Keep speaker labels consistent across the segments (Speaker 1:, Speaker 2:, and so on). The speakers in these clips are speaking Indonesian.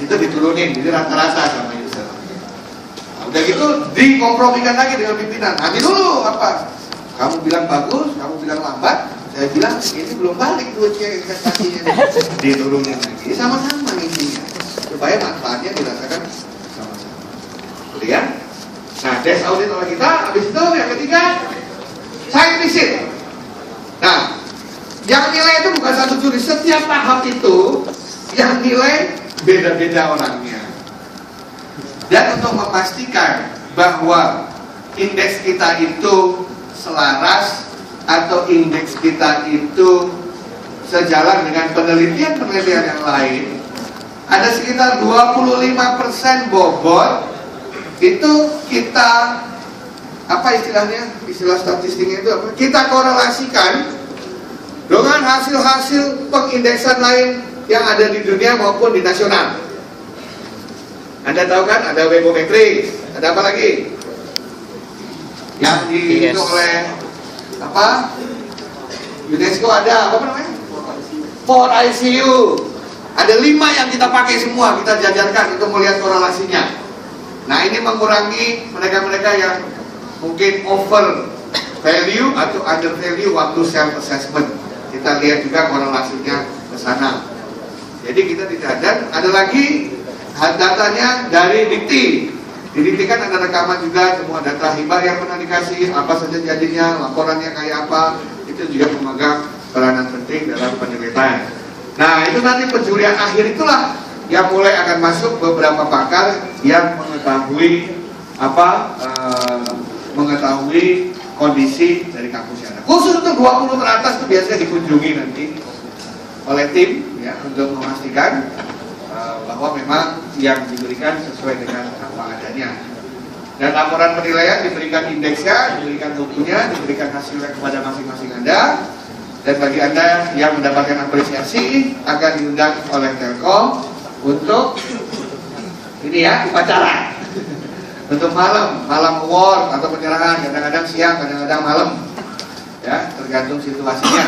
Speaker 1: itu diturunin, jadi rata-rata sama user. Nah, udah gitu dikompromikan lagi dengan pimpinan. Nanti dulu apa? Kamu bilang bagus, kamu bilang lambat, saya bilang ini belum balik duitnya investasinya. Diturunin lagi, sama-sama intinya supaya manfaatnya dirasakan sama-sama. Kemudian, nah desk audit oleh kita. Habis itu yang ketiga, site visit. Nah, yang nilai itu bukan satu juri, setiap tahap itu yang nilai beda-beda orangnya. Dan untuk memastikan bahwa indeks kita itu selaras atau indeks kita itu sejalan dengan penelitian-penelitian yang lain, ada sekitar 25% bobot itu kita apa istilahnya, istilah statistiknya itu apa? Kita korelasikan dengan hasil-hasil pengindeksan lain yang ada di dunia maupun di nasional. Anda tahu kan ada Webometrics, ada apa lagi? Yang dihitung oleh apa? UNESCO ada apa namanya? 4ICU. Ada 5 yang kita pakai semua, kita jajarkan untuk melihat korelasinya. Nah, ini mengurangi mereka-mereka yang mungkin over value atau under value waktu self assessment. Kita lihat juga korelasinya ke sana. Jadi kita tidak, dan ada lagi datanya dari Dikti. Di Dikti kan ada rekaman juga semua data hibah yang pernah dikasih, apa saja jadinya, laporannya kayak apa, itu juga memegang peranan penting dalam penelitian. Nah, itu nanti penjurian akhir itulah yang mulai akan masuk beberapa pakar yang mengetahui apa, mengetahui kondisi dari kampus yang ada. Khusus untuk 20 teratas itu biasanya dikunjungi nanti oleh tim ya untuk memastikan bahwa memang yang diberikan sesuai dengan apa adanya. Dan laporan penilaian diberikan indeksnya, diberikan mutunya, diberikan hasilnya kepada masing-masing Anda. Dan bagi Anda yang mendapatkan apresiasi akan diundang oleh Telkom untuk ini ya, upacara. Untuk malam award atau penyerahan, kadang-kadang siang, kadang-kadang malam. Ya, tergantung situasinya.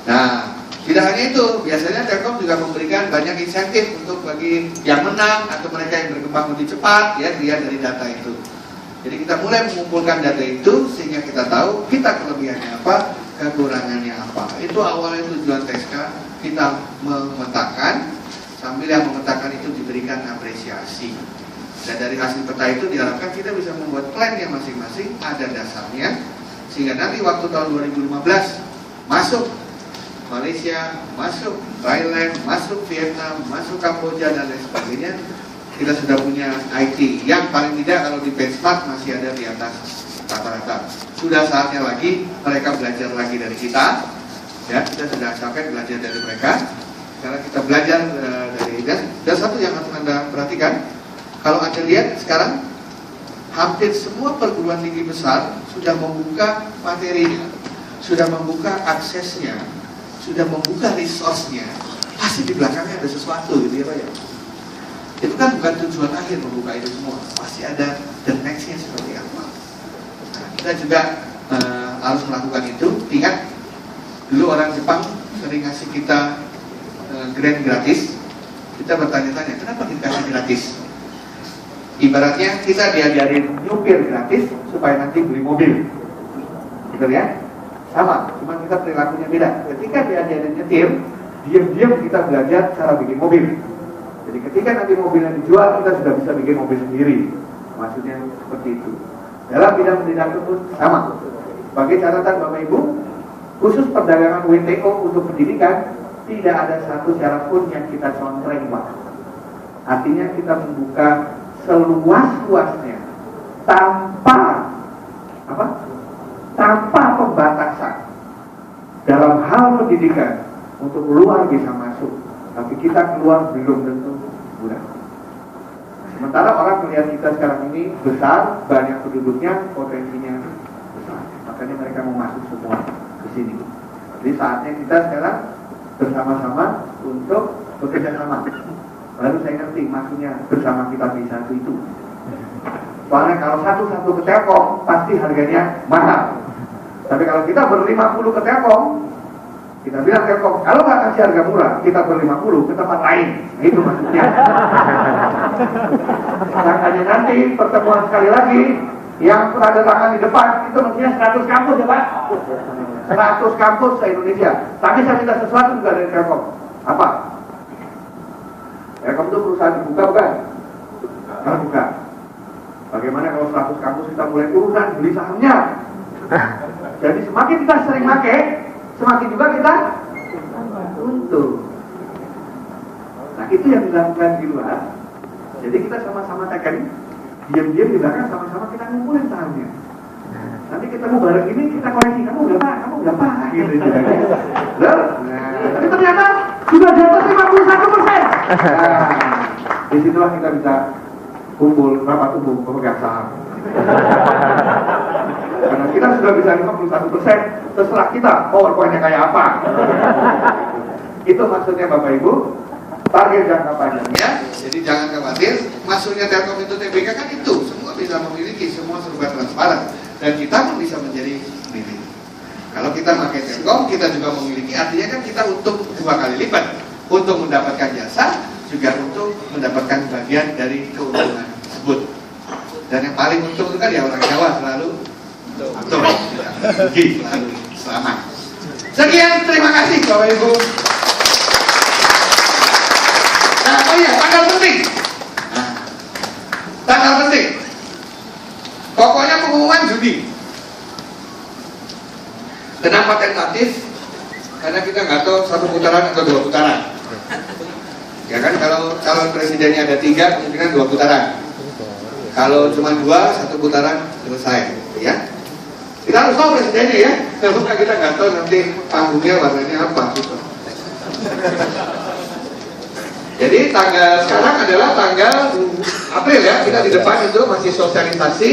Speaker 1: Nah, tidak hanya itu, biasanya Telkom juga memberikan banyak insentif untuk bagi yang menang atau mereka yang berkembang lebih cepat, ya, dilihat dari data itu. Jadi kita mulai mengumpulkan data itu sehingga kita tahu kita kelebihannya apa, kekurangannya apa. Itu awalnya tujuan TSK, kita memetakan, sambil yang memetakan itu diberikan apresiasi. Dan dari hasil peta itu diharapkan kita bisa membuat plan yang masing-masing ada dasarnya, sehingga nanti waktu tahun 2015 masuk Malaysia, masuk Thailand, masuk Vietnam, masuk Kamboja dan lain sebagainya, kita sudah punya IT yang paling tidak kalau di benchmark masih ada di atas rata-rata. Sudah saatnya lagi mereka belajar lagi dari kita, ya, kita sudah sampai belajar dari mereka. Karena kita belajar dari, dan satu yang harus Anda perhatikan, kalau Anda lihat sekarang hampir semua perguruan tinggi besar sudah membuka materinya, sudah membuka aksesnya, sudah membuka resource-nya. Pasti di belakangnya ada sesuatu gitu ya Pak ya. Itu kan bukan tujuan akhir membuka itu semua, pasti ada the next-nya seperti apa. Nah, kita juga harus melakukan itu. Ingat, dulu orang Jepang sering ngasih kita grant gratis. Kita bertanya-tanya, kenapa dikasih gratis? Ibaratnya kita diajarin nyupir gratis supaya nanti beli mobil. Betul ya? Sama, cuma kita perilakunya beda. Ketika diajarin nyetir, diam-diam kita belajar cara bikin mobil. Jadi ketika nanti mobilnya dijual, kita sudah bisa bikin mobil sendiri. Maksudnya seperti itu. Dalam bidang pendidikan pun sama. Sebagai catatan Bapak Ibu, khusus perdagangan WTO untuk pendidikan, tidak ada satu syarat pun yang kita contreng, Pak. Artinya kita membuka seluas-luasnya tanpa apa? Tanpa pembatasan. Dalam hal pendidikan, untuk luar bisa masuk, tapi kita keluar belum tentu mudah. Sementara orang melihat kita sekarang ini besar, banyak penduduknya, potensinya besar. Makanya mereka mau masuk semua ke sini. Jadi saatnya kita sekarang bersama-sama untuk bekerja sama. Baru saya ngerti maksudnya bersama kita bisa itu. Soalnya kalau satu-satu ke Telkom pasti harganya mahal. Tapi kalau kita ber-50 ke Telkom, Kita bilang Telkom, kalau nggak kasih harga murah, kita ber 50 ke tempat lain. Nah, itu maksudnya. Makanya nanti pertemuan sekali lagi, yang tanda tangan di depan, itu mestinya 100 kampus ya Pak. 100 kampus se-Indonesia. Tapi saya minta sesuatu juga dari Telkom. Apa? Telkom itu perusahaan dibuka bukan? Kalau buka. Bagaimana kalau 100 kampus kita mulai urusan beli sahamnya? Jadi semakin kita sering pakai, semakin juga kita untung. Nah itu yang dilakukan di luar. Jadi kita sama-sama tekan, diam-diam di belakang sama-sama kita ngumpulin sahamnya. Nanti ketemu bareng ini kita koreksi, kamu berapa? Gitu. Loh, tapi ternyata sudah di atas 51%. Nah, disitulah kita bisa kumpul rapat umum pemegang saham. Karena kita sudah bisa 51%, terserah kita PowerPoint-nya kayak apa. Itu maksudnya Bapak Ibu, target jangka panjangnya. Jadi jangan khawatir, masuknya Telkom itu TBK kan itu, semua bisa memiliki, semua serba transparan. Dan kita pun bisa menjadi milik. Kalau kita pakai Telkom, kita juga memiliki, artinya kan kita untung 2 kali lipat. Untuk mendapatkan jasa, juga untuk mendapatkan bagian dari keuntungan tersebut. Dan yang paling untung itu kan ya orang Jawa selalu untung, rugi selalu selamat. Sekian, terima kasih Bapak Ibu. Nah, oh iya, tanggal penting. Nah, tanggal penting. Pokoknya pengumuman Juni. Kenapa tentatif? Karena kita nggak tahu 1 putaran atau 2 putaran. Ya kan, kalau calon presidennya ada 3, kemungkinan 2 putaran. Kalau cuma 2, 1 putaran selesai. Ya, kita harus tahu presidennya ya. Kalau kita nggak tahu nanti panggungnya warnanya apa gitu. Jadi tanggal sekarang adalah tanggal April ya. Kita di depan itu masih sosialisasi.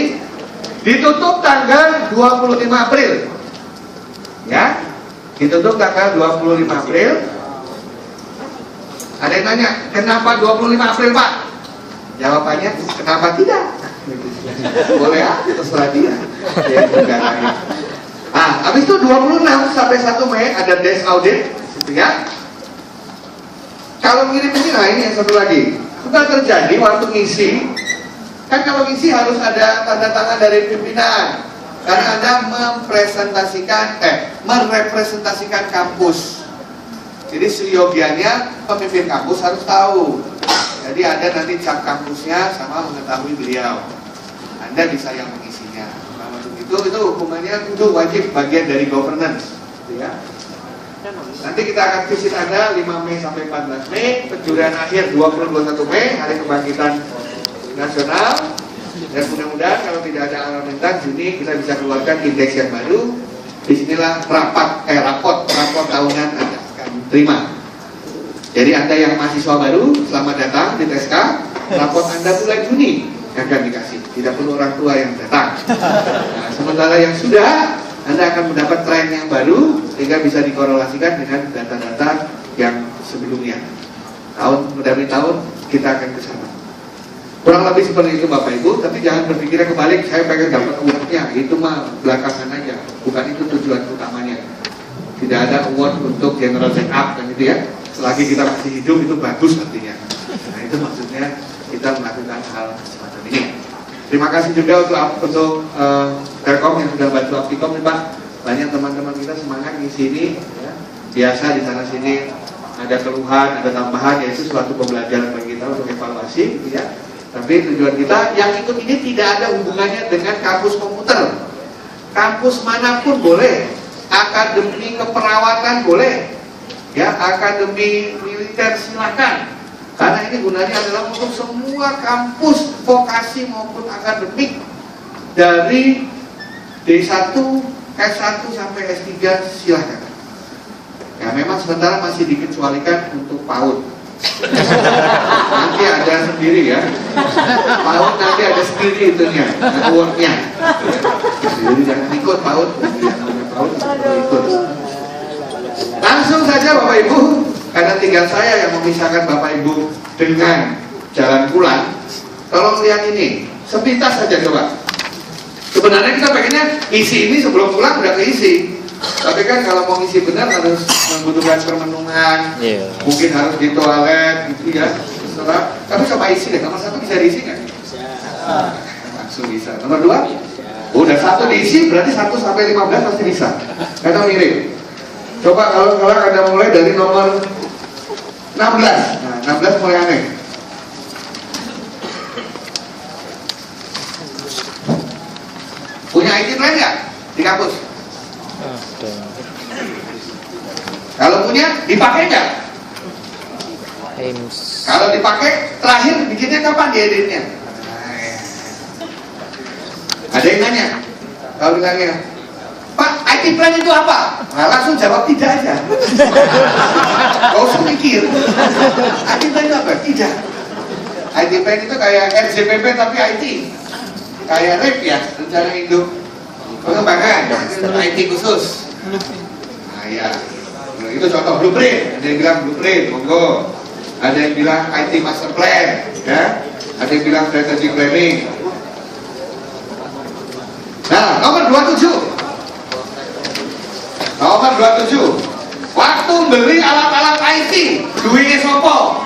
Speaker 1: Ditutup tanggal 25 April. Ya, ditutup tanggal 25 April. Ada yang nanya, kenapa 25 April Pak? Jawabannya, kenapa tidak? Boleh aja, terserah dia. Nah, habis itu 26 sampai 1 Mei ada desk audit, gitu ya. Kalau ngirim ini, nah ini yang satu lagi. Sudah terjadi waktu ngisi, kan kalau ngisi harus ada tanda tangan dari pimpinan. Karena Anda merepresentasikan kampus. Jadi seyogianya pemimpin kampus harus tahu. Jadi ada nanti cap kampusnya sama mengetahui beliau. Anda bisa yang mengisinya. Nah, untuk itu hukumannya itu wajib bagian dari governance, gitu ya. Nanti kita akan visit Anda 5 Mei sampai 14 Mei, penjurian akhir 20-21 Mei, hari kebangkitan nasional. Dan mudah-mudahan kalau tidak ada alarmentan Juni kita bisa keluarkan indeks yang baru. Disinilah raport tahunan Anda akan terima. Jadi Anda yang mahasiswa baru, selamat datang di TSK. Raport Anda bulan Juni akan dikasih. Tidak perlu orang tua yang datang. Nah, sementara yang sudah, Anda akan mendapat tren yang baru sehingga bisa dikorelasikan dengan data-data yang sebelumnya. Tahun kita akan ke sana. Kurang lebih seperti itu Bapak Ibu, tapi jangan berpikirnya kebalik, saya pengen dapat awardnya, itu mah belakangan aja, bukan itu tujuan utamanya. Tidak ada award untuk general check up kan itu ya. Selagi kita masih hidup itu bagus artinya. Nah itu maksudnya kita melakukan hal semacam ini. Terima kasih juga untuk Telkom yang sudah bantu Aptikom nih Pak. Banyak teman-teman kita semangat di sini. Ya. Biasa di sana sini ada keluhan, ada tambahan, yaitu suatu pembelajaran bagi kita untuk evaluasi. Ya. Tapi tujuan kita yang ikut ini tidak ada hubungannya dengan kampus komputer. Kampus manapun boleh, akademi keperawatan boleh, ya akademi militer silakan. Karena ini gunanya adalah untuk semua kampus vokasi maupun akademik dari D1, S1 sampai S3 silakan. Ya memang sementara masih dikecualikan untuk PAUD. Nanti ada sendiri ya. PAUD nanti ada sendiri itunya, awardnya. Jadi jangan ikut PAUD. PAUD ikut. Langsung saja Bapak Ibu, karena tinggal saya yang memisahkan Bapak Ibu dengan jalan pulang. Tolong lihat ini, sepintas saja coba. Sebenarnya kita pengennya isi ini sebelum pulang udah keisi. Tapi kan kalau mau ngisi benar harus membutuhkan permenungan, mungkin harus di toilet gitu ya. Terserah. Tapi coba isi deh, nomor 1 bisa diisi nggak? Langsung bisa. Nomor 2? Udah 1 diisi, berarti 1 sampai 15 pasti bisa. Karena mirip. Coba kalau ada mulai dari nomor 16. Nah, 16 mulai aneh. Punya IT plan nggak di kampus? Kalau punya, dipakai nggak? Kalau dipakai, terakhir bikinnya kapan dieditnya? Ada yang nanya? Kalau bilangnya, Pak, IT plan itu apa? Nah, langsung jawab tidak aja. Gak usah mikir. IT plan itu apa? Tidak. IT plan itu kayak RJPP tapi IT. Kayak RIP ya, rencana induk pengembangan. Itu IT khusus. Nah ya, itu contoh blueprint. Ada yang bilang blueprint, monggo. Ada yang bilang IT master plan, ya. Ada yang bilang strategic planning. Nah, nomor 27. Nomor 27. Waktu beli alat-alat IT, duitnya sopo?